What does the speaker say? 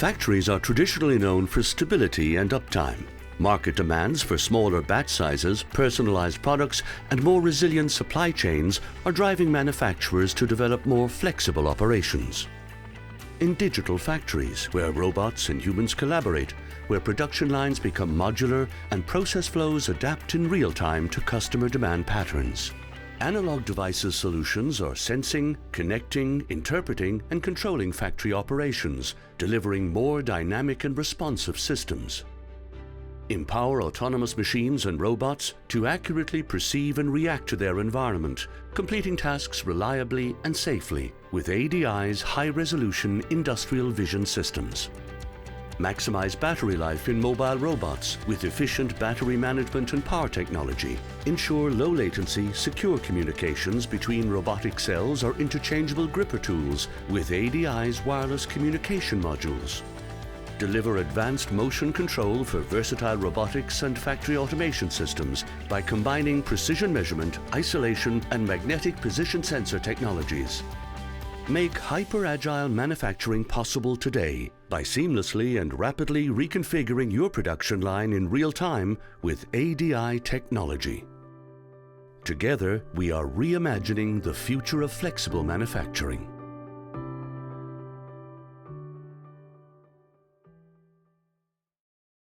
Factories are traditionally known for stability and uptime. Market demands for smaller batch sizes, personalized products, and more resilient supply chains are driving manufacturers to develop more flexible operations. In digital factories, where robots and humans collaborate, where production lines become modular and process flows adapt in real time to customer demand patterns. Analog devices solutions are sensing, connecting, interpreting, and controlling factory operations, delivering more dynamic and responsive systems. Empower autonomous machines and robots to accurately perceive and react to their environment, completing tasks reliably and safely with ADI's high-resolution industrial vision systems. Maximize battery life in mobile robots with efficient battery management and power technology. Ensure low-latency, secure communications between robotic cells or interchangeable gripper tools with ADI's wireless communication modules. Deliver advanced motion control for versatile robotics and factory automation systems by combining precision measurement, isolation, and magnetic position sensor technologies. Make hyper-agile manufacturing possible today by seamlessly and rapidly reconfiguring your production line in real time with ADI technology. Together, we are reimagining the future of flexible manufacturing.